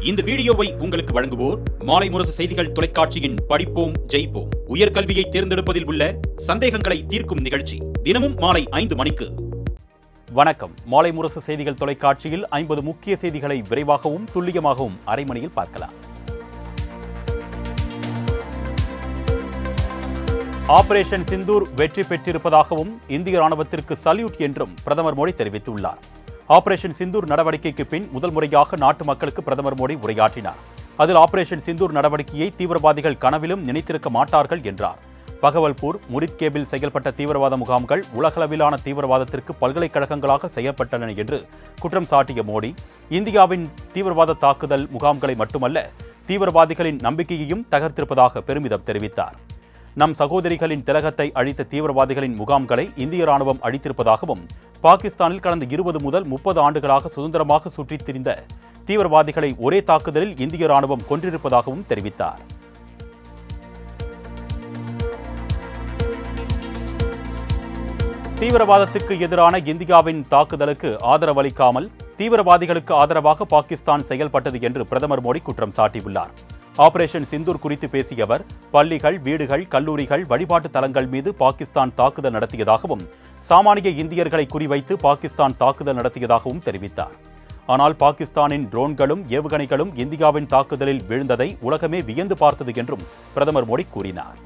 இந்த வீடியோவை உங்களுக்கு வழங்குவோர் மாலை முரசு செய்திகள் தொலைக்காட்சியின் படிப்போம் ஜெயிப்போம் உயர்கல்வியை தேர்ந்தெடுப்பதில் உள்ள சந்தேகங்களை தீர்க்கும் நிகழ்ச்சி தினமும் மாலை 5 மணிக்கு. வணக்கம். மாலை முரசு செய்திகள் தொலைக்காட்சியில் 50 முக்கிய செய்திகளை விரைவாகவும் துல்லியமாகவும் அரை மணியில் பார்க்கலாம். ஆபரேஷன் சிந்தூர் வெற்றி பெற்றிருப்பதாகவும் இந்திய ராணுவத்திற்கு சல்யூட் என்றும் பிரதமர் மோடி தெரிவித்துள்ளார். ஆபரேஷன் சிந்தூர் நடவடிக்கைக்கு பின் முதல் முறையாக நாட்டு மக்களுக்கு பிரதமர் மோடி உரையாற்றினார். அதில் ஆபரேஷன் சிந்தூர் நடவடிக்கையை தீவிரவாதிகள் கனவிலும் நினைத்திருக்க மாட்டார்கள் என்றார். பகவல்பூர், முரித் கேபில் செயல்பட்ட தீவிரவாத முகாம்கள் உலகளவிலான தீவிரவாதத்திற்கு பல்கலைக்கழகங்களாக செயல்பட்டன என்று குற்றம் சாட்டிய மோடி, இந்தியாவின் தீவிரவாத தாக்குதல் முகாம்களை மட்டுமல்ல, தீவிரவாதிகளின் நம்பிக்கையையும் தகர்த்திருப்பதாக பெருமிதம் தெரிவித்தார். நம் சகோதரிகளின் திலகத்தை அழித்த தீவிரவாதிகளின் முகாம்களை இந்திய ராணுவம் அழித்திருப்பதாகவும், பாகிஸ்தானில் கடந்த 20 முதல் 30 ஆண்டுகளாக சுதந்திரமாக சுற்றித் திரிந்த தீவிரவாதிகளை ஒரே தாக்குதலில் இந்திய ராணுவம் கொன்றிருப்பதாகவும் தெரிவித்தார். தீவிரவாதத்துக்கு எதிரான இந்தியாவின் தாக்குதலுக்கு ஆதரவளிக்காமல் தீவிரவாதிகளுக்கு ஆதரவாக பாகிஸ்தான் செயல்பட்டது என்று பிரதமர் மோடி குற்றம் சாட்டியுள்ளார். ஆபரேஷன் சிந்தூர் குறித்து பேசிய அவர், பள்ளிகள், வீடுகள், கல்லூரிகள், வழிபாட்டு தலங்கள் மீது பாகிஸ்தான் தாக்குதல் நடத்தியதாகவும், சாமானிய இந்தியர்களை குறிவைத்து பாகிஸ்தான் தாக்குதல் நடத்தியதாகவும் தெரிவித்தார். ஆனால் பாகிஸ்தானின் ட்ரோன்களும் ஏவுகணைகளும் இந்தியாவின் தாக்குதலில் வீழ்ந்ததை உலகமே வியந்து பார்த்தது என்றும் பிரதமர் மோடி கூறினார்.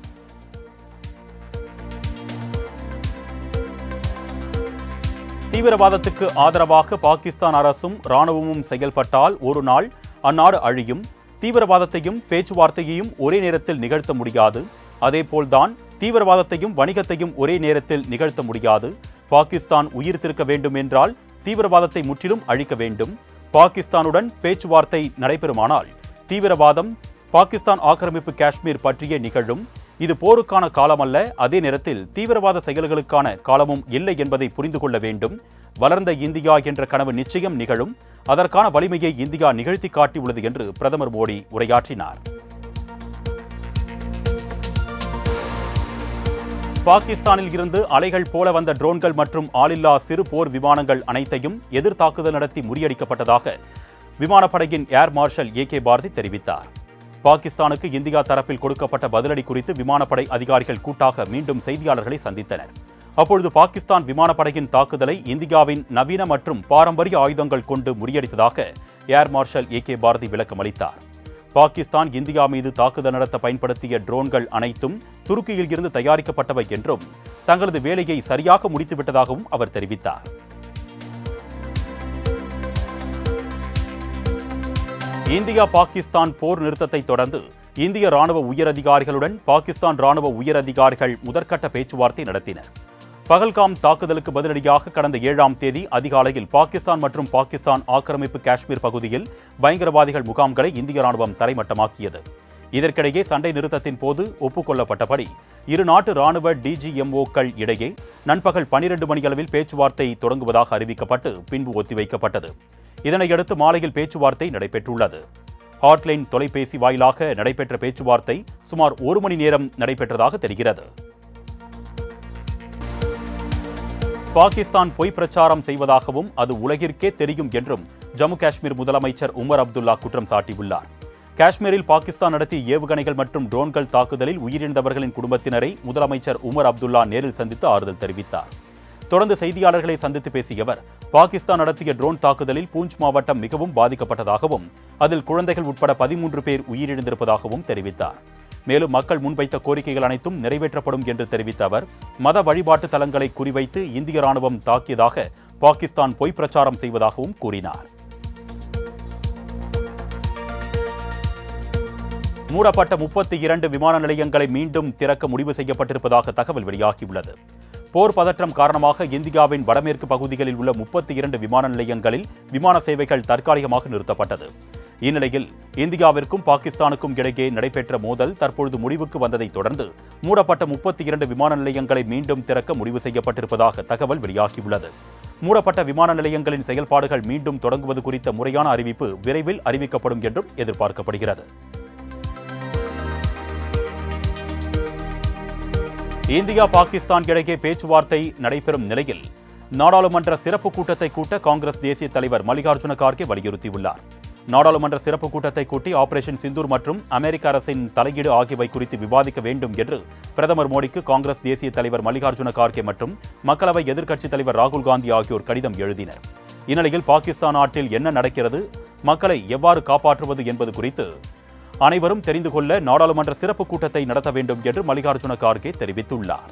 தீவிரவாதத்துக்கு ஆதரவாக பாகிஸ்தான் அரசும் ராணுவமும் செயல்பட்டால் ஒரு நாள் அந்நாடு அழியும். தீவிரவாதத்தையும் பேச்சுவார்த்தையையும் ஒரே நேரத்தில் நிகழ்த்த முடியாது. அதேபோல்தான் தீவிரவாதத்தையும் வணிகத்தையும் ஒரே நேரத்தில் நிகழ்த்த முடியாது. பாகிஸ்தான் உயிர்த்திருக்க வேண்டும் என்றால் தீவிரவாதத்தை முற்றிலும் அழிக்க வேண்டும். பாகிஸ்தானுடன் பேச்சுவார்த்தை நடைபெறுமானால் தீவிரவாதம், பாகிஸ்தான் ஆக்கிரமிப்பு காஷ்மீர் பற்றிய நிகழும். இது போருக்கான காலம் அல்ல. அதே நேரத்தில் தீவிரவாத செயல்களுக்கான காலமும் இல்லை என்பதை புரிந்து கொள்ள வேண்டும். வளர்ந்த இந்தியா என்ற கனவு நிச்சயம் நிகழும். அதற்கான வலிமையை இந்தியா நிகழ்த்தி காட்டியுள்ளது என்று பிரதமர் மோடி உரையாற்றினார். பாகிஸ்தானில் இருந்து அலைகள் போல வந்த ட்ரோன்கள் மற்றும் ஆளில்லா சிறு போர் விமானங்கள் அனைத்தையும் எதிர்த்தாக்குதல் நடத்தி முறியடிக்கப்பட்டதாக விமானப்படையின் ஏர் மார்ஷல் ஏ.கே. பாரதி தெரிவித்தார். பாகிஸ்தானுக்கு இந்தியா தரப்பில் கொடுக்கப்பட்ட பதிலடி குறித்து விமானப்படை அதிகாரிகள் கூட்டாக மீண்டும் செய்தியாளர்களை சந்தித்தனர். அப்பொழுது பாகிஸ்தான் விமானப்படையின் தாக்குதலை இந்தியாவின் நவீன மற்றும் பாரம்பரிய ஆயுதங்கள் கொண்டு முறியடித்ததாக ஏர் மார்ஷல் ஏ.கே. பாரதி விளக்கம் அளித்தார். பாகிஸ்தான் இந்தியா மீது தாக்குதல் நடத்த பயன்படுத்திய ட்ரோன்கள் அனைத்தும் துருக்கியில் இருந்து தயாரிக்கப்பட்டவை என்றும், தங்களது வேலையை சரியாக முடித்துவிட்டதாகவும் அவர் தெரிவித்தார். இந்தியா பாகிஸ்தான் போர் நிறுத்தத்தை தொடர்ந்து இந்திய ராணுவ உயரதிகாரிகளுடன் பாகிஸ்தான் ராணுவ உயரதிகாரிகள் முதற்கட்ட பேச்சுவார்த்தை நடத்தினர். பகல்காம் தாக்குதலுக்கு பதிலடியாக கடந்த 7ஆம் தேதி அதிகாலையில் பாகிஸ்தான் மற்றும் பாகிஸ்தான் ஆக்கிரமிப்பு காஷ்மீர் பகுதியில் பயங்கரவாதிகள் முகாம்களை இந்திய ராணுவம் தரைமட்டமாக்கியது. இதற்கிடையே சண்டை நிறுத்தத்தின் போது ஒப்புக்கொள்ளப்பட்டபடி இரு நாட்டு ராணுவ டிஜிஎம்ஓக்கள் இடையே நண்பகல் 12 மணியளவில் பேச்சுவார்த்தை தொடங்குவதாக அறிவிக்கப்பட்டு பின்பு ஒத்திவைக்கப்பட்டது. இதனையடுத்து மாலையில் பேச்சுவார்த்தை நடைபெற்றுள்ளது. ஹாட்லைன் தொலைபேசி வாயிலாக நடைபெற்ற பேச்சுவார்த்தை சுமார் 1 மணி நேரம் நடைபெற்றதாக தெரிகிறது. பாகிஸ்தான் பொய் பிரச்சாரம் செய்வதாகவும் அது உலகிற்கே தெரியும் என்றும் ஜம்மு காஷ்மீர் முதலமைச்சர் உமர் அப்துல்லா குற்றம் சாட்டியுள்ளார். காஷ்மீரில் பாகிஸ்தான் நடத்திய ஏவுகணைகள் மற்றும் ட்ரோன்கள் தாக்குதலில் உயிரிழந்தவர்களின் குடும்பத்தினரை முதலமைச்சர் உமர் அப்துல்லா நேரில் சந்தித்து ஆறுதல் தெரிவித்தார். தொடர்ந்து செய்தியாளர்களை சந்தித்து பேசிய அவர், பாகிஸ்தான் நடத்திய ட்ரோன் தாக்குதலில் பூஞ்ச் மாவட்டம் மிகவும் பாதிக்கப்பட்டதாகவும், அதில் குழந்தைகள் உட்பட 13 பேர் உயிரிழந்திருப்பதாகவும் தெரிவித்தார். மேலும் மக்கள் முன்வைத்த கோரிக்கைகள் அனைத்தும் நிறைவேற்றப்படும் என்று தெரிவித்த அவர், மத வழிபாட்டு தலங்களை குறிவைத்து இந்திய ராணுவம் தாக்கியதாக பாகிஸ்தான் பொய் பிரச்சாரம் செய்வதாகவும் கூறினார். மூடப்பட்ட 32 விமான நிலையங்களை மீண்டும் திறக்க முடிவு செய்யப்பட்டிருப்பதாக தகவல் வெளியாகியுள்ளது. போர் பதற்றம் காரணமாக இந்தியாவின் வடமேற்கு பகுதிகளில் உள்ள 32 விமான நிலையங்களில் விமான சேவைகள் தற்காலிகமாக நிறுத்தப்பட்டது. இந்நிலையில் இந்தியாவிற்கும் பாகிஸ்தானுக்கும் இடையே நடைபெற்ற மோதல் தற்பொழுது முடிவுக்கு வந்ததை தொடர்ந்து மூடப்பட்ட 32 விமான நிலையங்களை மீண்டும் திறக்க முடிவு செய்யப்பட்டிருப்பதாக தகவல் வெளியாகியுள்ளது. மூடப்பட்ட விமான நிலையங்களின் செயல்பாடுகள் மீண்டும் தொடங்குவது குறித்த முறையான அறிவிப்பு விரைவில் அறிவிக்கப்படும் என்றும் எதிர்பார்க்கப்படுகிறது. இந்தியா பாகிஸ்தான் இடையே பேச்சுவார்த்தை நடைபெறும் நிலையில் நாடாளுமன்ற சிறப்பு கூட்டத்தை கூட்ட காங்கிரஸ் தேசிய தலைவர் மல்லிகார்ஜுன கார்கே வலியுறுத்தியுள்ளார். நாடாளுமன்ற சிறப்பு கூட்டத்தை கூட்டி ஆபரேஷன் சிந்தூர் மற்றும் அமெரிக்க அரசின் தலையீடு ஆகியவை குறித்து விவாதிக்க வேண்டும் என்று பிரதமர் மோடிக்கு காங்கிரஸ் தேசிய தலைவர் மல்லிகார்ஜுன கார்கே மற்றும் மக்களவை எதிர்க்கட்சித் தலைவர் ராகுல் காந்தி ஆகியோர் கடிதம் எழுதினர். இந்நிலையில் பாகிஸ்தான் நாட்டில் என்ன நடக்கிறது, மக்களை எவ்வாறு காப்பாற்றுவது என்பது குறித்து அனைவரும் தெரிந்து கொள்ள நாடாளுமன்ற சிறப்பு கூட்டத்தை நடத்த வேண்டும் என்று மல்லிகார்ஜுன கார்கே தெரிவித்துள்ளார்.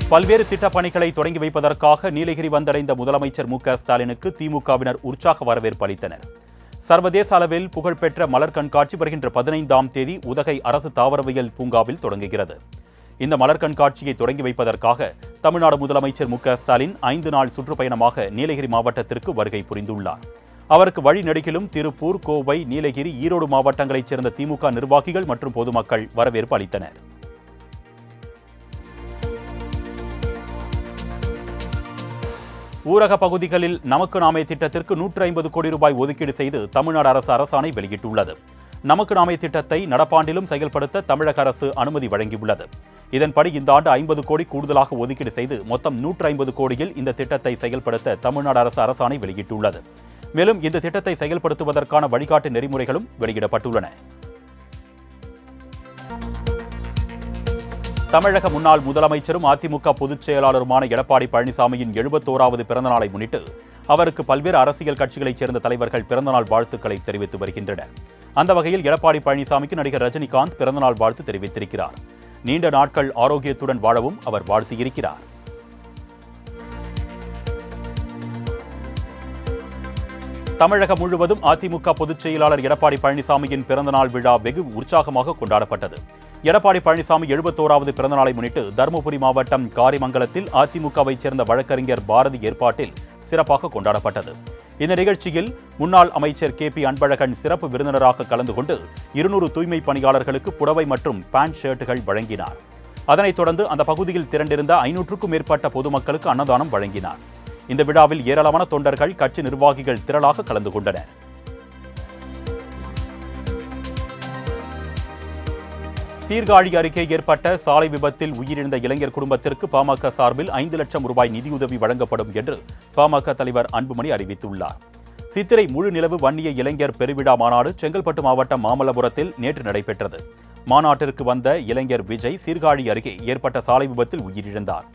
பல்வேறு திட்டப் பணிகளை தொடங்கி வைப்பதற்காக நீலகிரி வந்தடைந்த முதலமைச்சர் மு.க.ஸ்டாலினுக்கு திமுகவினர் உற்சாக வரவேற்பு அளித்தனர். சர்வதேச அளவில் புகழ்பெற்ற மலர் கண்காட்சி வருகின்ற 15ஆம் தேதி உதகை அரசு தாவரவியல் பூங்காவில் தொடங்குகிறது. இந்த மலர் கண்காட்சியை தொடங்கி வைப்பதற்காக தமிழ்நாடு முதலமைச்சர் மு.க.ஸ்டாலின் 5 நாள் சுற்றுப்பயணமாக நீலகிரி மாவட்டத்திற்கு வருகை புரிந்துள்ளார். அவருக்கு வழிநெடுகிலும் திருப்பூர், கோவை, நீலகிரி, ஈரோடு மாவட்டங்களைச் சேர்ந்த திமுக நிர்வாகிகள் மற்றும் பொதுமக்கள் வரவேற்பு அளித்தனர். ஊரக பகுதிகளில் நமக்கு நாமே திட்டத்திற்கு 150 கோடி ரூபாய் ஒதுக்கீடு செய்து தமிழ்நாடு அரசு அரசாணை வெளியிட்டுள்ளது. நமக்கு நாமே திட்டத்தை நடப்பாண்டிலும் செயல்படுத்த தமிழக அரசு அனுமதி வழங்கியுள்ளது. இதன்படி இந்த ஆண்டு 50 கோடி கூடுதலாக ஒதுக்கீடு செய்து மொத்தம் 150 கோடியில் இந்த திட்டத்தை செயல்படுத்த தமிழ்நாடு அரசு அரசாணை வெளியிட்டுள்ளது. மேலும் இந்த திட்டத்தை செயல்படுத்துவதற்கான வழிகாட்டு நெறிமுறைகளும் வெளியிடப்பட்டுள்ளன. தமிழக முன்னாள் முதலமைச்சரும் அதிமுக பொதுச் செயலாளருமான எடப்பாடி பழனிசாமியின் 71வது பிறந்தநாளை முன்னிட்டு அவருக்கு பல்வேறு அரசியல் கட்சிகளைச் சேர்ந்த தலைவர்கள் பிறந்தநாள் வாழ்த்துக்களை தெரிவித்து வருகின்றனர். அந்த வகையில் எடப்பாடி பழனிசாமிக்கு நடிகர் ரஜினிகாந்த் பிறந்தநாள் வாழ்த்து தெரிவித்திருக்கிறார். நீண்ட நாட்கள் ஆரோக்கியத்துடன் வாழவும் அவர் வாழ்த்தியிருக்கிறார். தமிழகம் முழுவதும் அதிமுக பொதுச் செயலாளர் எடப்பாடி பழனிசாமியின் பிறந்தநாள் விழா வெகு உற்சாகமாக கொண்டாடப்பட்டது. எடப்பாடி பழனிசாமி 71வது பிறந்தநாளை முன்னிட்டு தருமபுரி மாவட்டம் காரிமங்கலத்தில் அதிமுகவைச் சேர்ந்த வழக்கறிஞர் பாரதி ஏற்பாட்டில் சிறப்பாக கொண்டாடப்பட்டது. இந்த நிகழ்ச்சியில் முன்னாள் அமைச்சர் கே.பி. அன்பழகன் சிறப்பு விருந்தினராக கலந்து கொண்டு 200 தூய்மை பணியாளர்களுக்கு புடவை மற்றும் பேண்ட் ஷர்ட்டுகள் வழங்கினார். அதனைத் தொடர்ந்து அந்த பகுதியில் திரண்டிருந்த 500க்கும் மேற்பட்ட பொதுமக்களுக்கு அன்னதானம் வழங்கினார். இந்த விழாவில் ஏராளமான தொண்டர்கள், கட்சி நிர்வாகிகள் திரளாக கலந்து கொண்டனர். சீர்காழி அருகே ஏற்பட்ட சாலை விபத்தில் உயிரிழந்த இளைஞர் குடும்பத்திற்கு பாமக சார்பில் 5 லட்சம் ரூபாய் நிதியுதவி வழங்கப்படும் என்று பாமக தலைவர் அன்புமணி அறிவித்துள்ளார். சித்திரை முழு நிலவு வன்னிய இளைஞர் பெருவிழா மாநாடு செங்கல்பட்டு மாவட்டம் மாமல்லபுரத்தில் நேற்று நடைபெற்றது. மாநாட்டிற்கு வந்த இளைஞர் விஜய் சீர்காழி அருகே ஏற்பட்ட சாலை விபத்தில் உயிரிழந்தார்.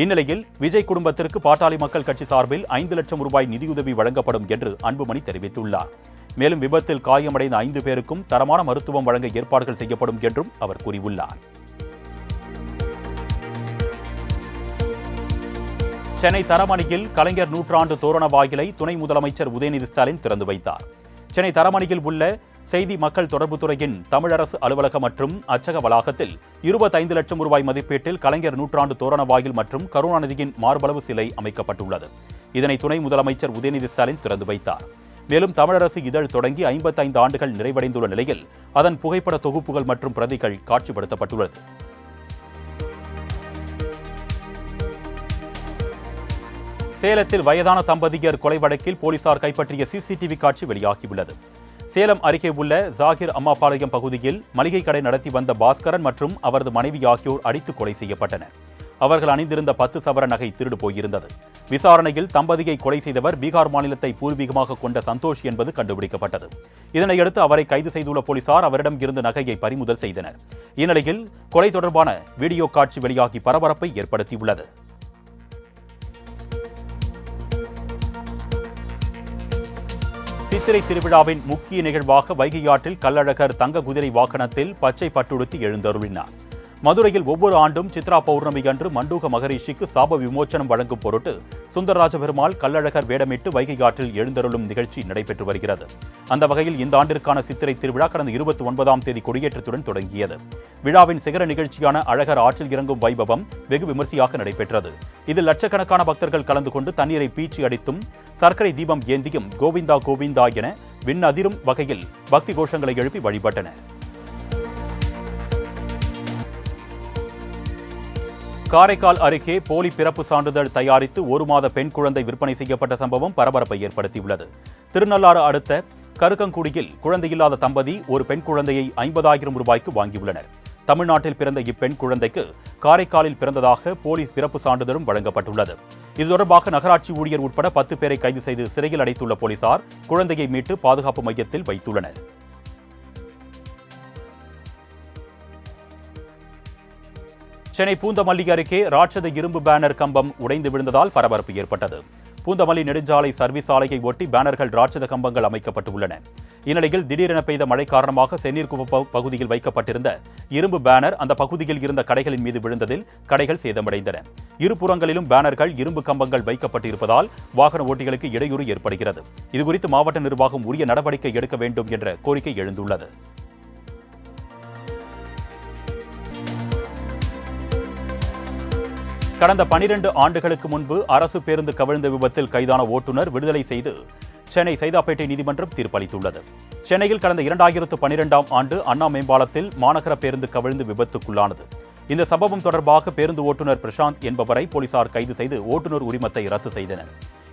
இந்நிலையில் விஜய் குடும்பத்திற்கு பாட்டாளி மக்கள் கட்சி சார்பில் 5 லட்சம் ரூபாய் நிதியுதவி வழங்கப்படும் என்று அன்புமணி தெரிவித்துள்ளார். மேலும் விபத்தில் காயமடைந்த 5 பேருக்கும் தரமான மருத்துவம் வழங்க ஏற்பாடுகள் செய்யப்படும் என்றும் அவர் கூறியுள்ளார். சென்னை தரமணியில் கலைஞர் நூற்றாண்டு தோரண வாயிலை துணை முதலமைச்சர் உதயநிதி ஸ்டாலின் திறந்து வைத்தார். சென்னை தரமணியில் உள்ள செய்தி மக்கள் தொடர்புத்துறையின் தமிழரசு அலுவலகம் மற்றும் அச்சக வளாகத்தில் 25 லட்சம் ரூபாய் மதிப்பீட்டில் கலைஞர் நூற்றாண்டு தோரண வாயில் மற்றும் கருணாநிதியின் மார்பளவு சிலை அமைக்கப்பட்டுள்ளது. இதனை துணை முதலமைச்சர் உதயநிதி ஸ்டாலின் திறந்து வைத்தார். மேலும் தமிழரசு இதழ் தொடங்கி 55 ஆண்டுகள் நிறைவடைந்துள்ள நிலையில் அதன் புகைப்பட தொகுப்புகள் மற்றும் பிரதிகள் காட்சிப்படுத்தப்பட்டுள்ளது. சேலத்தில் வயதான தம்பதியர் கொலை வழக்கில் போலீசார் கைப்பற்றிய சிசிடிவி காட்சி வெளியாகியுள்ளது. சேலம் அருகே உள்ள ஜாகிர் அம்மாபாளையம் பகுதியில் மளிகை கடை நடத்தி வந்த பாஸ்கரன் மற்றும் அவரது மனைவி ஆகியோர் அடித்து கொலை செய்யப்பட்டனர். அவர்கள் அணிந்திருந்த 10 சவர நகை திருடு போயிருந்தது. விசாரணையில் தம்பதியை கொலை செய்தவர் பீகார் மாநிலத்தை பூர்வீகமாக கொண்ட சந்தோஷ் என்பது கண்டுபிடிக்கப்பட்டது. இதனையடுத்து அவரை கைது செய்துள்ள போலீசார் அவரிடம் இருந்த நகையை பறிமுதல் செய்தனர். இந்நிலையில் கொலை தொடர்பான வீடியோ காட்சி வெளியாகி பரபரப்பை ஏற்படுத்தியுள்ளது. சித்திரை திருவிழாவின் முக்கிய நிகழ்வாக வைகை ஆற்றில் கள்ளழகர் தங்க குதிரை வாகனத்தில் பச்சை பட்டுடுத்தி எழுந்தருளினார். மதுரையில் ஒவ்வொரு ஆண்டும் சித்ரா பௌர்ணமி அன்று மண்டூக மகரிஷிக்கு சாப விமோச்சனம் வழங்கும் பொருட்டு சுந்தரராஜ பெருமாள் கள்ளழகர் வேடமிட்டு வைகை ஆற்றில் எழுந்தருளும் நிகழ்ச்சி நடைபெற்று வருகிறது. அந்த வகையில் இந்த ஆண்டிற்கான சித்திரை திருவிழா கடந்த 29ஆம் தேதி கொடியேற்றத்துடன் தொடங்கியது. விழாவின் சிகர நிகழ்ச்சியான அழகர் ஆற்றில் இறங்கும் வைபவம் வெகு விமர்சையாக நடைபெற்றது. இதில் லட்சக்கணக்கான பக்தர்கள் கலந்து கொண்டு தண்ணீரை பீச்சி அடித்தும் சர்க்கரை தீபம் ஏந்தியும் கோவிந்தா கோவிந்தா என விண்ணதிரும் வகையில் பக்தி கோஷங்களை எழுப்பி வழிபட்டனர். காரைக்கால் அருகே போலி பிறப்பு சான்றிதழ் தயாரித்து 1 மாத பெண் குழந்தை விற்பனை செய்யப்பட்ட சம்பவம் பரபரப்பை ஏற்படுத்தியுள்ளது. திருநள்ளாறு அடுத்த கருக்கங்குடியில் குழந்தையில்லாத தம்பதி ஒரு பெண் குழந்தையை 50,000 ரூபாய்க்கு வாங்கியுள்ளனர். தமிழ்நாட்டில் பிறந்த இப்பெண் குழந்தைக்கு காரைக்காலில் பிறந்ததாக போலீஸ் பிறப்பு சான்றிதழும் வழங்கப்பட்டுள்ளது. இது தொடர்பாக நகராட்சி ஊழியர் உட்பட 10 பேரை கைது செய்து சிறையில் அடைத்துள்ள போலீசார் குழந்தையை மீட்டு பாதுகாப்பு மையத்தில் வைத்துள்ளனர். சென்னை பூந்தமல்லி அருகே ராட்சத இரும்பு பேனர் கம்பம் உடைந்து விழுந்ததால் பரபரப்பு ஏற்பட்டது. பூந்தமல்லி நெடுஞ்சாலை சர்வீஸ் சாலையை ஒட்டி பேனர்கள் ராட்சத கம்பங்கள் அமைக்கப்பட்டுள்ளன. இந்நிலையில் திடீரென பெய்த மழை காரணமாக செந்நீர்குப்ப பகுதியில் வைக்கப்பட்டிருந்த இரும்பு பேனர் அந்த பகுதியில் இருந்த கடைகளின் மீது விழுந்ததில் கடைகள் சேதமடைந்தன. இருபுறங்களிலும் பேனர்கள், இரும்பு கம்பங்கள் வைக்கப்பட்டிருப்பதால் வாகன ஓட்டிகளுக்கு இடையூறு ஏற்படுகிறது. இதுகுறித்து மாவட்ட நிர்வாகம் உரிய நடவடிக்கை எடுக்க வேண்டும் என்ற கோரிக்கை எழுந்துள்ளது. கடந்த 12 ஆண்டுகளுக்கு முன்பு அரசு பேருந்து கவிழ்ந்த விபத்தில் கைதான ஓட்டுநர் விடுதலை செய்து சென்னை சைதாப்பேட்டை நீதிமன்றம் தீர்ப்பளித்துள்ளது. சென்னையில் கடந்த 2012ஆம் ஆண்டு அண்ணா மேம்பாலத்தில் மாநகர பேருந்து கவிழ்ந்து விபத்துக்குள்ளானது. இந்த சம்பவம் தொடர்பாக பேருந்து ஓட்டுநர் பிரசாந்த் என்பவரை போலீசார் கைது செய்து ஓட்டுநர் உரிமத்தை ரத்து செய்தனர்.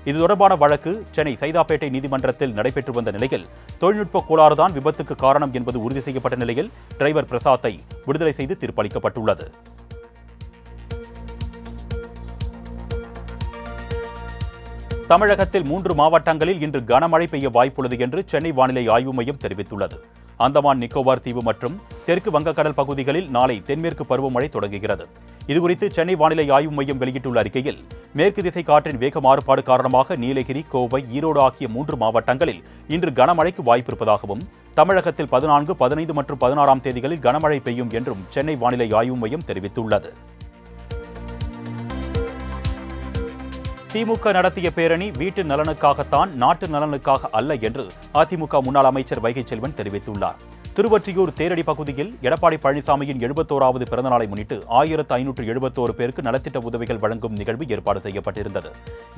இது தொடர்பான வழக்கு சென்னை சைதாப்பேட்டை நீதிமன்றத்தில் நடைபெற்று வந்த நிலையில் தொழில்நுட்ப கோளாறுதான் விபத்துக்கு காரணம் என்பது உறுதி செய்யப்பட்ட நிலையில் டிரைவர் பிரசாத்தை விடுதலை செய்து தீர்ப்பளிக்கப்பட்டுள்ளது. தமிழகத்தில் 3 மாவட்டங்களில் இன்று கனமழை பெய்ய வாய்ப்புள்ளது என்று சென்னை வானிலை ஆய்வு மையம் தெரிவித்துள்ளது. அந்தமான் நிக்கோபார் தீவு மற்றும் தெற்கு வங்கக்கடல் பகுதிகளில் நாளை தென்மேற்கு பருவமழை தொடங்குகிறது. இதுகுறித்து சென்னை வானிலை ஆய்வு மையம் வெளியிட்டுள்ள அறிக்கையில், மேற்கு திசை காற்றின் வேக மாறுபாடு காரணமாக நீலகிரி, கோவை, ஈரோடு ஆகிய 3 மாவட்டங்களில் இன்று கனமழைக்கு வாய்ப்பிருப்பதாகவும், தமிழகத்தில் 14, 15 மற்றும் 16ஆம் தேதிகளில் கனமழை பெய்யும் என்றும் சென்னை வானிலை ஆய்வு மையம் தெரிவித்துள்ளது. திமுக நடத்திய பேரணி வீட்டு நலனுக்காகத்தான், நாட்டு நலனுக்காக அல்ல என்று அதிமுக முன்னாள் அமைச்சர் வைகை செல்வன் தெரிவித்துள்ளார். திருவொற்றியூர் தேரடி பகுதியில் எடப்பாடி பழனிசாமியின் 71வது பிறந்தநாளை முன்னிட்டு 1571 பேருக்கு நலத்திட்ட உதவிகள் வழங்கும் நிகழ்வு ஏற்பாடு செய்யப்பட்டிருந்தது.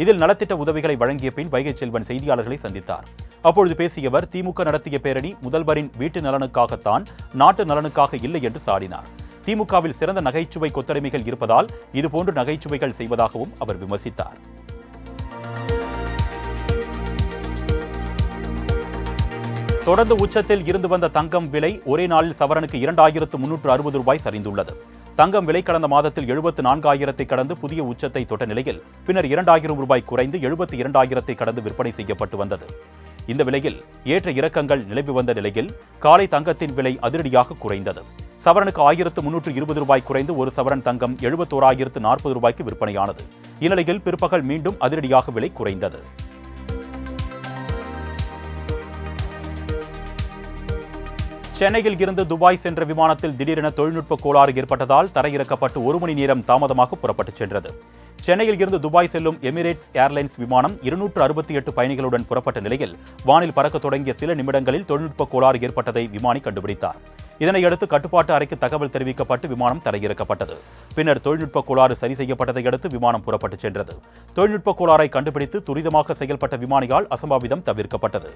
இதில் நலத்திட்ட உதவிகளை வழங்கிய பின் வைகை செல்வன் செய்தியாளர்களை சந்தித்தார். அப்பொழுது பேசிய அவர், திமுக நடத்திய பேரணி முதல்வரின் வீட்டு நலனுக்காகத்தான், நாட்டு நலனுக்காக இல்லை என்று சாடினார். திமுகவில் சிறந்த நகைச்சுவை கொத்தடிமைகள் இருப்பதால் இதுபோன்று நகைச்சுவைகள் செய்வதாகவும் அவர் விமர்சித்தார். தொடர்ந்து உச்சத்தில் இருந்து வந்த தங்கம் விலை ஒரே நாளில் சவரனுக்கு 2360 ரூபாய் சரிந்துள்ளது. தங்கம் விலை கடந்த மாதத்தில் 74,000 கடந்து புதிய உச்சத்தை தொட்ட நிலையில் பின்னர் 2000 ரூபாய் குறைந்து 72,000 கடந்து விற்பனை செய்யப்பட்டு வந்தது. இந்த விலையில் ஏற்ற இறக்கங்கள் நிலவி வந்த நிலையில் காலை தங்கத்தின் விலை அதிரடியாக குறைந்தது. சவரனுக்கு 1320 ரூபாய் குறைந்து ஒரு சவரன் தங்கம் 71,040 ரூபாய்க்கு விற்பனையானது. இந்நிலையில் பிற்பகல் மீண்டும் அதிரடியாக விலை குறைந்தது. சென்னையில் இருந்து துபாய் சென்ற விமானத்தில் திடீரென தொழில்நுட்ப கோளாறு ஏற்பட்டதால் தரையிறக்கப்பட்டு 1 மணி நேரம் தாமதமாக புறப்பட்டுச் சென்றது. சென்னையில் இருந்து துபாய் செல்லும் எமிரேட்ஸ் ஏர்லைன்ஸ் விமானம் 268 பயணிகளுடன் புறப்பட்ட நிலையில் வானில் பறக்க தொடங்கிய சில நிமிடங்களில் தொழில்நுட்ப கோளாறு ஏற்பட்டதை விமானி கண்டுபிடித்தார். இதனையடுத்து கட்டுப்பாட்டு அறைக்கு தகவல் தெரிவிக்கப்பட்டு விமானம் தரையிறக்கப்பட்டது. பின்னர் தொழில்நுட்ப கோளாறு சரி செய்யப்பட்டதை அடுத்து விமானம் புறப்பட்டுச் சென்றது. தொழில்நுட்ப கோளாறை கண்டுபிடித்து துரிதமாக செயல்பட்ட விமானியால் அசம்பாவிதம் தவிர்க்கப்பட்டது.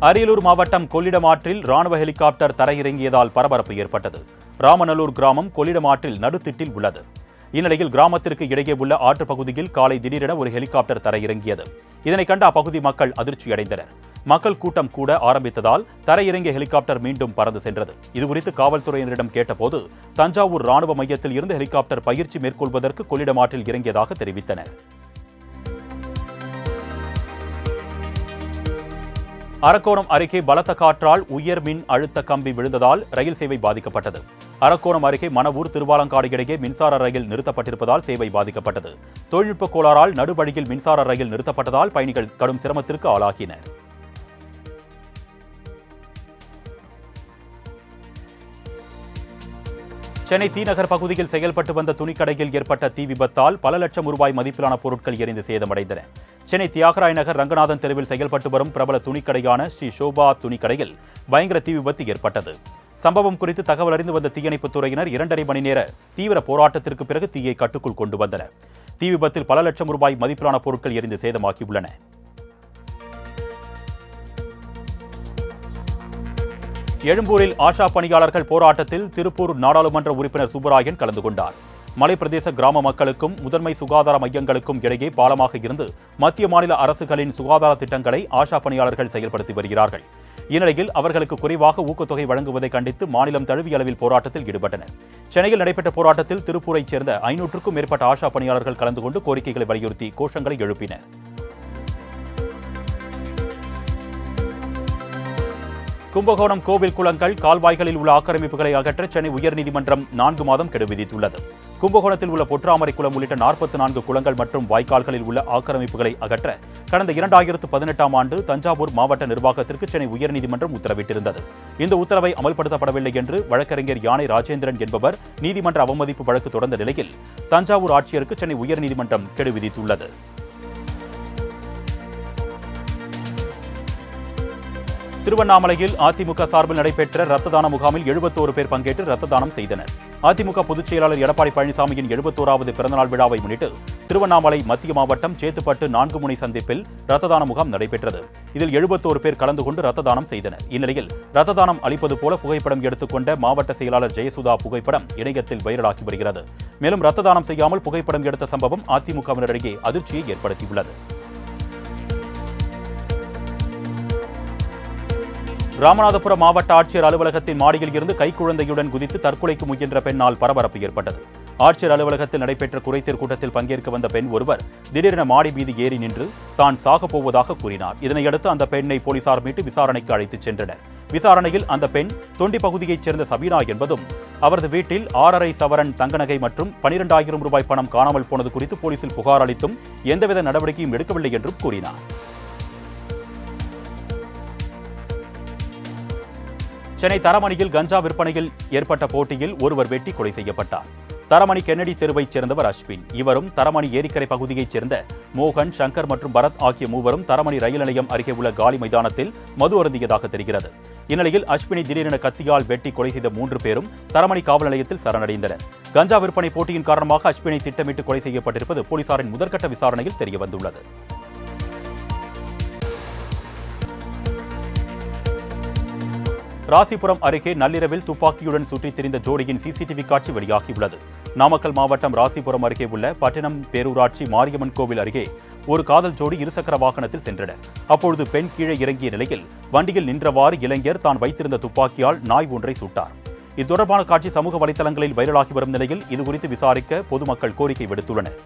அரியலூர் மாவட்டம் கொள்ளிடம் ஆற்றில் ராணுவ ஹெலிகாப்டர் தரையிறங்கியதால் பரபரப்பு ஏற்பட்டது. ராமநல்லூர் கிராமம் கொள்ளிடம் ஆற்றில் நடுத்திட்டில் உள்ளது. இந்நிலையில் கிராமத்திற்கு இடையே உள்ள ஆற்று பகுதியில் காலை திடீரென ஒரு ஹெலிகாப்டர் தரையிறங்கியது. இதனை கண்ட அப்பகுதி மக்கள் அதிர்ச்சியடைந்தனர். மக்கள் கூட்டம் கூட ஆரம்பித்ததால் தரையிறங்கிய ஹெலிகாப்டர் மீண்டும் பறந்து சென்றது. இதுகுறித்து காவல்துறையினரிடம் கேட்டபோது தஞ்சாவூர் ராணுவ மையத்தில் இருந்து ஹெலிகாப்டர் பயிற்சி மேற்கொள்வதற்கு கொள்ளிடம் ஆற்றில் இறங்கியதாக தெரிவித்தனர். அரக்கோணம் அருகே பலத்த காற்றால் உயர் மின் அழுத்த கம்பி விழுந்ததால் ரயில் சேவை பாதிக்கப்பட்டது. அரக்கோணம் அருகே மணவூர் திருவாலங்காடு இடையே மின்சார ரயில் நிறுத்தப்பட்டிருப்பதால் சேவை பாதிக்கப்பட்டது. தொழில்நுட்ப கோளாறால் நடுவழியில் மின்சார ரயில் நிறுத்தப்பட்டதால் பயணிகள் கடும் சிரமத்திற்கு ஆளாகினர். சென்னை தீநகர் பகுதியில் செயல்பட்டு வந்த துணிக்கடையில் ஏற்பட்ட தீ விபத்தால் பல லட்சம் ரூபாய் மதிப்பிலான பொருட்கள் எரிந்து சேதமடைந்தன. சென்னை தியாகராய நகர் ரங்கநாதன் தெருவில் செயல்பட்டு வரும் பிரபல துணிக்கடையான ஸ்ரீ ஷோபா துணிக்கடையில் பயங்கர தீ விபத்து ஏற்பட்டது. சம்பவம் குறித்து தகவல் அறிந்து வந்த தீயணைப்புத் துறையினர் 2.5 மணி நேர தீவிர போராட்டத்திற்கு பிறகு தீயை கட்டுக்குள் கொண்டு வந்தனர். தீ விபத்தில் பல லட்சம் ரூபாய் மதிப்பிலான பொருட்கள் எரிந்து சேதமாகியுள்ளன. எழும்பூரில் ஆஷா பணியாளர்கள் போராட்டத்தில் திருப்பூர் நாடாளுமன்ற உறுப்பினர் சுப்பராயன் கலந்து கொண்டார். மலைப்பிரதேச கிராம மக்களுக்கும் முதன்மை சுகாதார மையங்களுக்கும் இடையே பாலமாக இருந்து மத்திய மாநில அரசுகளின் சுகாதார திட்டங்களை ஆஷா பணியாளர்கள் செயல்படுத்தி வருகிறார்கள். இந்நிலையில் அவர்களுக்கு குறைவாக ஊக்கத்தொகை வழங்குவதை கண்டித்து மாநிலம் தழுவிய அளவில் போராட்டத்தில் ஈடுபட்டனர். சென்னையில் நடைபெற்ற போராட்டத்தில் திருப்பூரைச் சேர்ந்த 500க்கும் மேற்பட்ட ஆஷா பணியாளர்கள் கலந்து கொண்டு கோரிக்கைகளை வலியுறுத்தி கோஷங்களை எழுப்பினர். கும்பகோணம் கோவில் குளங்கள் கால்வாய்களில் உள்ள ஆக்கிரமிப்புகளை அகற்ற சென்னை உயர்நீதிமன்றம் 4 மாதம் கெடு விதித்துள்ளது. கும்பகோணத்தில் உள்ள பொற்றாமரை குளம் உள்ளிட்ட 44 குளங்கள் மற்றும் வாய்க்கால்களில் உள்ள ஆக்கிரமிப்புகளை அகற்ற கடந்த 2018ஆம் ஆண்டு தஞ்சாவூர் மாவட்ட நிர்வாகத்திற்கு சென்னை உயர்நீதிமன்றம் உத்தரவிட்டிருந்தது. இந்த உத்தரவை அமல்படுத்தப்படவில்லை என்று வழக்கறிஞர் யானை ராஜேந்திரன் என்பவர் நீதிமன்ற அவமதிப்பு வழக்கு தொடர்ந்த நிலையில் தஞ்சாவூர் ஆட்சியருக்கு சென்னை உயர்நீதிமன்றம் கெடு விதித்துள்ளது. திருவண்ணாமலையில் அதிமுக சார்பில் நடைபெற்ற இரத்த தான முகாமில் 71 பேர் பங்கேற்று இரத்த தானம் செய்தனர். அதிமுக பொதுச் செயலாளர் எடப்பாடி பழனிசாமியின் 71வது பிறந்தநாள் விழாவை முன்னிட்டு திருவண்ணாமலை மத்திய மாவட்டம் சேத்துப்பட்டு 4 முனை சந்திப்பில் இரத்த தான முகாம் நடைபெற்றது. இதில் 71 பேர் கலந்து கொண்டு இரத்த தானம் செய்தனர். இந்நிலையில் இரத்த தானம் அளிப்பது போல புகைப்படம் எடுத்துக்கொண்ட மாவட்ட செயலாளர் ஜெயசுதா புகைப்படம் இணையத்தில் வைரலாகி வருகிறது. மேலும் இரத்த தானம் செய்யாமல் புகைப்படம் எடுத்த சம்பவம் அதிமுகவினரிடையே அதிர்ச்சியை ஏற்படுத்தியுள்ளது. ராமநாதபுரம் மாவட்ட ஆட்சியர் அலுவலகத்தின் மாடியில் இருந்து கைக்குழந்தையுடன் குதித்து தற்கொலைக்கு முயன்ற பெண்ணால் பரபரப்பு ஏற்பட்டது. ஆட்சியர் அலுவலகத்தில் நடைபெற்ற குறைதீர் கூட்டத்தில் பங்கேற்க வந்த பெண் ஒருவர் திடீரென மாடி மீது ஏறி நின்று தான் சாகப் போவதாக கூறினார். இதனையடுத்து அந்த பெண்ணை போலீசார் மீட்டு விசாரணைக்கு அழைத்துச் சென்றனர். விசாரணையில் அந்த பெண் தொண்டி பகுதியைச் சேர்ந்த சபீனா என்பதும் அவரது வீட்டில் 6.5 சவரன் தங்க நகை மற்றும் 12,000 ரூபாய் பணம் காணாமல் போனது குறித்து போலீசில் புகார் அளித்தும் எந்தவித நடவடிக்கையும் எடுக்கவில்லை என்றும் கூறினார். சென்னை தரமணியில் கஞ்சா விற்பனையில் ஏற்பட்ட போட்டியில் ஒருவர் வெட்டி கொலை செய்யப்பட்டார். தரமணி கென்னடி தெருவைச் சேர்ந்தவர் அஸ்வின். இவரும் தரமணி ஏரிக்கரை பகுதியைச் சேர்ந்த மோகன், சங்கர் மற்றும் பரத் ஆகிய மூவரும் தரமணி ரயில் நிலையம் அருகே உள்ள காலி மைதானத்தில் மது அருந்தியதாக தெரிகிறது. இந்நிலையில் அஸ்வினை திடீரென கத்தியால் வெட்டி கொலை செய்த 3 பேரும் தரமணி காவல் நிலையத்தில் சரணடைந்தனர். கஞ்சா விற்பனை போட்டியின் காரணமாக அஸ்வினை திட்டமிட்டு கொலை செய்யப்பட்டிருப்பது போலீசாரின் முதற்கட்ட விசாரணையில் தெரியவந்துள்ளது. ராசிபுரம் அருகே நள்ளிரவில் துப்பாக்கியுடன் சுற்றித் திரிந்த ஜோடியின் சிசிடிவி காட்சி வெளியாகியுள்ளது. நாமக்கல் மாவட்டம் ராசிபுரம் அருகே உள்ள பட்டினம் பேரூராட்சி மாரியம்மன் கோவில் அருகே ஒரு காதல் ஜோடி இருசக்கர வாகனத்தில் சென்றனர். அப்பொழுது பெண் கீழே இறங்கிய நிலையில் வண்டியில் நின்றவாறு இளைஞர் தான் வைத்திருந்த துப்பாக்கியால் நாய் ஒன்றை சுட்டார். இது தொடர்பான காட்சி சமூக வலைதளங்களில் வைரலாகி வரும் நிலையில் இதுகுறித்து விசாரிக்க பொதுமக்கள் கோரிக்கை விடுத்துள்ளனர்.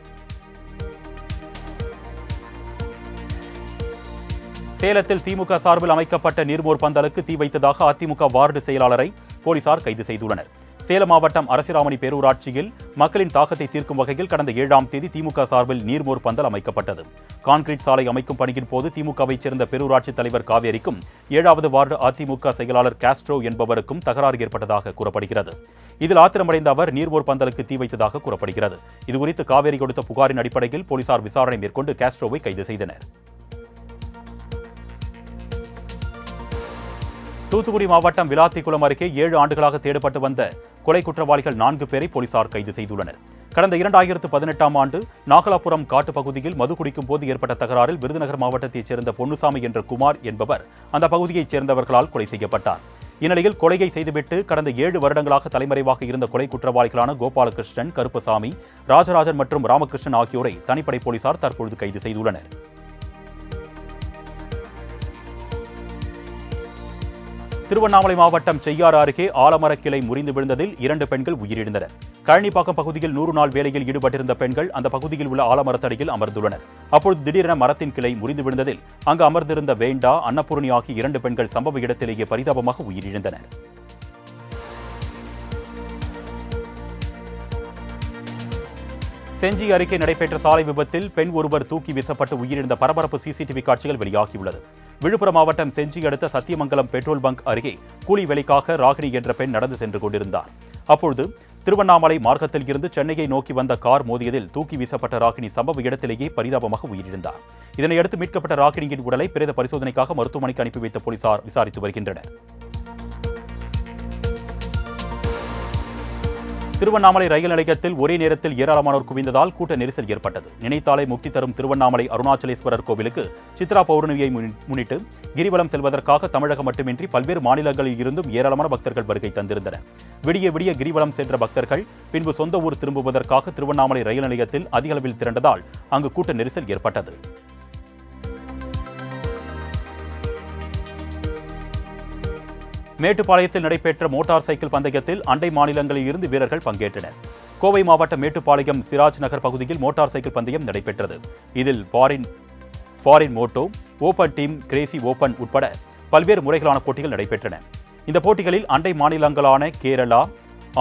சேலத்தில் திமுக சார்பில் அமைக்கப்பட்ட நீர்மோர் பந்தலுக்கு தீ வைத்ததாக அதிமுக வார்டு செயலாளரை போலீசார் கைது செய்துள்ளனர். சேலம் மாவட்டம் அரசிராமணி பேரூராட்சியில் மக்களின் தாக்கத்தை தீர்க்கும் வகையில் கடந்த 7ஆம் தேதி திமுக சார்பில் நீர்மோர் பந்தல் அமைக்கப்பட்டது. கான்கிரீட் சாலை அமைக்கும் பணியின் போது திமுகவைச் சேர்ந்த பேரூராட்சி தலைவர் காவேரிக்கும் 7வது வார்டு அதிமுக செயலாளர் காஸ்ட்ரோ என்பவருக்கும் தகராறு ஏற்பட்டதாக கூறப்படுகிறது. இதில் ஆத்திரமடைந்த அவர் நீர்மோர் பந்தலுக்கு தீ வைத்ததாக கூறப்படுகிறது. இதுகுறித்து காவேரி கொடுத்த புகாரின் அடிப்படையில் போலீசார் விசாரணை மேற்கொண்டு காஸ்ட்ரோவை கைது செய்தனர். தூத்துக்குடி மாவட்டம் விளாத்திக்குளம் அருகே 7 ஆண்டுகளாக தேடப்பட்டு வந்த கொலை குற்றவாளிகள் 4 பேரை போலீசார் கைது செய்துள்ளனர். கடந்த 2018ஆம் ஆண்டு நாகலாபுரம் காட்டுப்பகுதியில் மது குடிக்கும் போது ஏற்பட்ட தகராறில் விருதுநகர் மாவட்டத்தைச் சேர்ந்த பொன்னுசாமி என்ற குமார் என்பவர் அந்த பகுதியைச் சேர்ந்தவர்களால் கொலை செய்யப்பட்டார். இந்நிலையில் கொலையை செய்துவிட்டு கடந்த 7 வருடங்களாக தலைமறைவாக இருந்த கொலை குற்றவாளிகளான கோபாலகிருஷ்ணன், கருப்பசாமி, ராஜராஜன் மற்றும் ராமகிருஷ்ணன் ஆகியோரை தனிப்படை போலீசார் தற்பொழுது கைது செய்துள்ளனர். திருவண்ணாமலை மாவட்டம் செய்யாறு அருகே ஆலமரக் கிளை முறிந்து விழுந்ததில் 2 பெண்கள் உயிரிழந்தனர். கழனிப்பாக்கம் பகுதியில் 100 நாள் வேலையில் ஈடுபட்டிருந்த பெண்கள் அந்த பகுதியில் உள்ள ஆலமரத்தடியில் அமர்ந்துள்ளனர். அப்பொழுது திடீரென மரத்தின் கிளை முறிந்து விழுந்ததில் அங்கு அமர்ந்திருந்த வேண்டா, அன்னபூர்ணி ஆகிய 2 பெண்கள் சம்பவ இடத்திலேயே பரிதாபமாக உயிரிழந்தனர். செஞ்சி அருகே நடைபெற்ற சாலை விபத்தில் பெண் ஒருவர் தூக்கி வீசப்பட்டு உயிரிழந்த பரபரப்பு சிசிடிவி காட்சிகள் வெளியாகியுள்ளது. விழுப்புரம் மாவட்டம் செஞ்சி அடுத்த சத்தியமங்கலம் பெட்ரோல் பங்க் அருகே கூலி வேலைக்காக ராகினி என்ற பெண் நடந்து சென்று கொண்டிருந்தார். அப்பொழுது திருவண்ணாமலை மார்க்கத்தில் இருந்து சென்னையை நோக்கி வந்த கார் மோதியதில் தூக்கி வீசப்பட்ட ராகினி சம்பவ இடத்திலேயே பரிதாபமாக உயிரிழந்தார். இதனையடுத்து மீட்கப்பட்ட ராகினியின் உடலை பிரேத பரிசோதனைக்காக மருத்துவமனைக்கு அனுப்பி வைத்த போலீசார் விசாரித்து வருகின்றனர். திருவண்ணாமலை ரயில் நிலையத்தில் ஒரே நேரத்தில் ஏராளமானோர் குவிந்ததால் கூட்ட நெரிசல் ஏற்பட்டது. நினைத்தாலே முக்தி தரும் திருவண்ணாமலை அருணாச்சலேஸ்வரர் கோவிலுக்கு சித்ரா பௌர்ணமியை முன்னிட்டு கிரிவலம் செல்வதற்காக தமிழகம் மட்டுமின்றி பல்வேறு மாநிலங்களில் இருந்தும் ஏராளமான பக்தர்கள் வருகை தந்திருந்தனர். விடிய விடிய கிரிவலம் சென்ற பக்தர்கள் பின்பு சொந்த ஊர் திரும்புவதற்காக திருவண்ணாமலை ரயில் நிலையத்தில் அதிக அளவில் திரண்டதால் அங்கு கூட்ட நெரிசல் ஏற்பட்டது. மேட்டுப்பாளையத்தில் நடைபெற்ற மோட்டார் சைக்கிள் பந்தயத்தில் அண்டை மாநிலங்களில் இருந்து வீரர்கள் பங்கேற்றனர். கோவை மாவட்டம் மேட்டுப்பாளையம் சிராஜ் நகர் பகுதியில் மோட்டார் சைக்கிள் பந்தயம் நடைபெற்றது. இதில் foreign moto, open team, crazy open உட்பட பல்வேறு முறைகளான போட்டிகள் நடைபெற்றன. இந்த போட்டிகளில் அண்டை மாநிலங்களான கேரளா,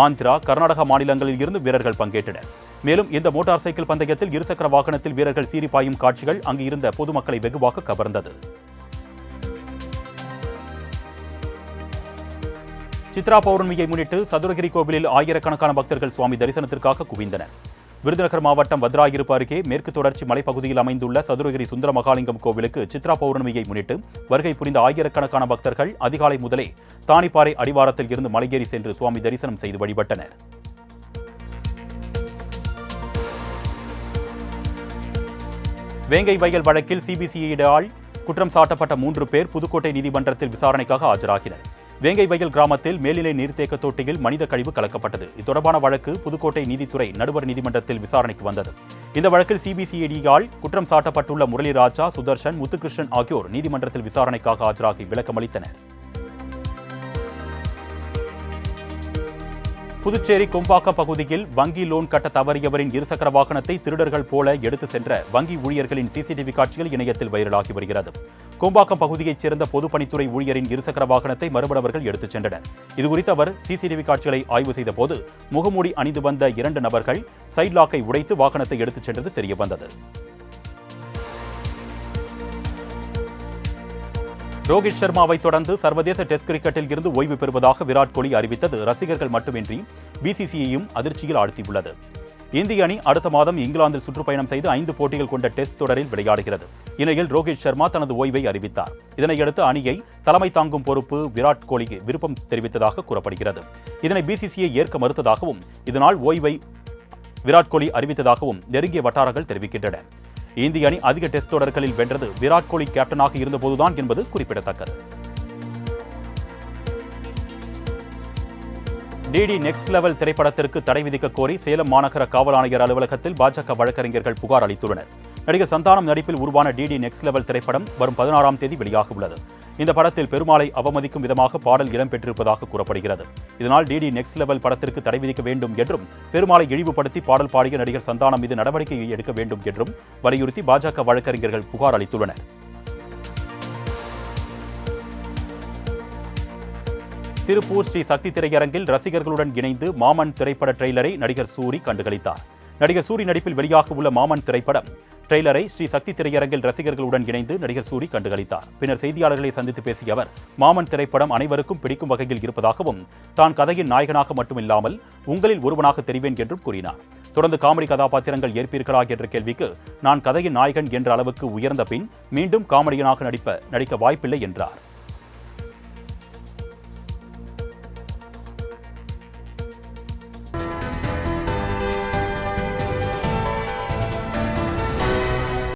ஆந்திரா, கர்நாடகா மாநிலங்களில் இருந்து வீரர்கள் பங்கேற்றனர். மேலும் இந்த மோட்டார் சைக்கிள் பந்தயத்தில் இருசக்கர வாகனத்தில் வீரர்கள் சீறி பாயும் காட்சிகள் அங்கு இருந்த பொதுமக்களை வெகுவாக கவர்ந்தது. சித்ரா பௌர்ணமியை முன்னிட்டு சதுரகிரி கோவிலில் ஆயிரக்கணக்கான பக்தர்கள் சுவாமி தரிசனத்திற்காக குவிந்தனர். விருதுநகர் மாவட்டம் வத்ராயிருப்பு அருகே மேற்கு தொடர்ச்சி மலைப்பகுதியில் அமைந்துள்ள சதுரகிரி சுந்தர மகாலிங்கம் கோவிலுக்கு சித்ரா பௌர்ணமியை முன்னிட்டு வருகை புரிந்த ஆயிரக்கணக்கான பக்தர்கள் அதிகாலை முதலே தானிப்பாறை அடிவாரத்தில் இருந்து மலையேறி சென்று சுவாமி தரிசனம் செய்து வழிபட்டனர். வேங்கை வயல் வழக்கில் சிபிசிஐடியால் குற்றம் சாட்டப்பட்ட 3 பேர் புதுக்கோட்டை நீதிமன்றத்தில் விசாரணைக்காக ஆஜராகினர். வேங்கை வயல் கிராமத்தில் மேல்நிலை நீர்த்தேக்க தொட்டியில் மனித கழிவு கலக்கப்பட்டது. இது தொடர்பான வழக்கு புதுக்கோட்டை நீதித்துறை நடுவர் நீதிமன்றத்தில் விசாரணைக்கு வந்தது. இந்த வழக்கில் சிபிசிஐடியால் குற்றம் சாட்டப்பட்டுள்ள முரளிராஜா, சுதர்ஷன், முத்துகிருஷ்ணன் ஆகியோர் நீதிமன்றத்தில் விசாரணைக்காக ஆஜராகி விளக்கமளித்தனர். புதுச்சேரி கொம்பாக்கம் பகுதியில் வங்கி லோன் கட்ட தவறியவரின் இருசக்கர வாகனத்தை திருடர்கள் போல எடுத்து சென்ற வங்கி ஊழியர்களின் சிசிடிவி காட்சிகள் இணையத்தில் வைரலாகி வருகிறது. கொம்பாக்கம் பகுதியைச் சேர்ந்த பொதுப்பணித்துறை ஊழியரின் இருசக்கர வாகனத்தை மர்ம நபர்கள் எடுத்துச் சென்றனர். இதுகுறித்து அவர் சிசிடிவி காட்சிகளை ஆய்வு செய்த போது முகமூடி அணிந்து வந்த 2 நபர்கள் சைட் லாக்கை உடைத்து வாகனத்தை எடுத்துச் சென்றது தெரியவந்தது. ரோஹித் சர்மாவை தொடர்ந்து சர்வதேச டெஸ்ட் கிரிக்கெட்டில் இருந்து ஓய்வு பெறுவதாக விராட் கோலி அறிவித்தது ரசிகர்கள் மட்டுமின்றி பிசிசிஐயும் அதிர்ச்சியில் ஆழ்த்தியுள்ளது. இந்திய அணி அடுத்த மாதம் இங்கிலாந்தில் சுற்றுப்பயணம் செய்து 5 போட்டிகள் கொண்ட டெஸ்ட் தொடரில் விளையாடுகிறது. இந்நிலையில் ரோஹித் சர்மா தனது ஓய்வை அறிவித்தார். இதனையடுத்து அணியை தலைமை தாங்கும் பொறுப்பு விராட் கோலிக்கு விருப்பம் தெரிவித்ததாக கூறப்படுகிறது. இதனை பிசிசிஐ ஏற்க மறுத்ததாகவும் இதனால் ஓய்வை விராட் கோலி அறிவித்ததாகவும் நெருங்கிய வட்டாரங்கள் தெரிவிக்கின்றன. இந்திய அணி அதிக டெஸ்ட் தொடர்களில் வென்றது விராட் கோலி கேப்டனாக இருந்தபோதுதான் என்பது குறிப்பிடத்தக்கது. டிடி நெக்ஸ்ட் லெவல் திரைப்படத்திற்கு தடை விதிக்க கோரி சேலம் மாநகர காவல் ஆணையர் அலுவலகத்தில் பாஜக வழக்கறிஞர்கள் புகார் அளித்துள்ளனர். நடிகர் சந்தானம் நடிப்பில் உருவான டிடி நெக்ஸ்ட் லெவல் திரைப்படம் வரும் 16ஆம் தேதி வெளியாக உள்ளது. இந்த படத்தில் பெருமாளை அவமதிக்கும் விதமாக பாடல் இடம்பெற்றிருப்பதாக கூறப்படுகிறது. இதனால் டிடி நெக்ஸ்ட் லெவல் படத்திற்கு தடை விதிக்க வேண்டும் என்றும் பெருமாளை இழிவுபடுத்தி பாடல் பாடிய நடிகர் சந்தானம் மீது நடவடிக்கை எடுக்க வேண்டும் என்றும் வலியுறுத்தி பாஜக வழக்கறிஞர்கள் புகார் அளித்துள்ளனர். திருப்பூர் ஸ்ரீ சக்தி திரையரங்கில் ரசிகர்களுடன் இணைந்து மாமன் திரைப்பட ட்ரெய்லரை நடிகர் சூரி கண்டுகளித்தார். நடிகர் சூரி நடிப்பில் வெளியாக உள்ள மாமன் திரைப்படம் ட்ரெய்லரை ஸ்ரீ சக்தி திரையரங்கில் ரசிகர்களுடன் இணைந்து நடிகர் சூரி கண்டுகளித்தார். பின்னர் செய்தியாளர்களை சந்தித்து பேசிய அவர் மாமன் திரைப்படம் அனைவருக்கும் பிடிக்கும் வகையில் இருப்பதாகவும் தான் கதையின் நாயகனாக மட்டுமில்லாமல் உங்களில் ஒருவனாக தெரிவேன் என்றும் கூறினார். தொடர்ந்து காமெடி கதாபாத்திரங்கள் ஏற்பீர்களா என்ற கேள்விக்கு நான் கதையின் நாயகன் என்ற அளவுக்கு உயர்ந்த பின் மீண்டும் காமெடியனாக நடிக்க வாய்ப்பில்லை என்றார்.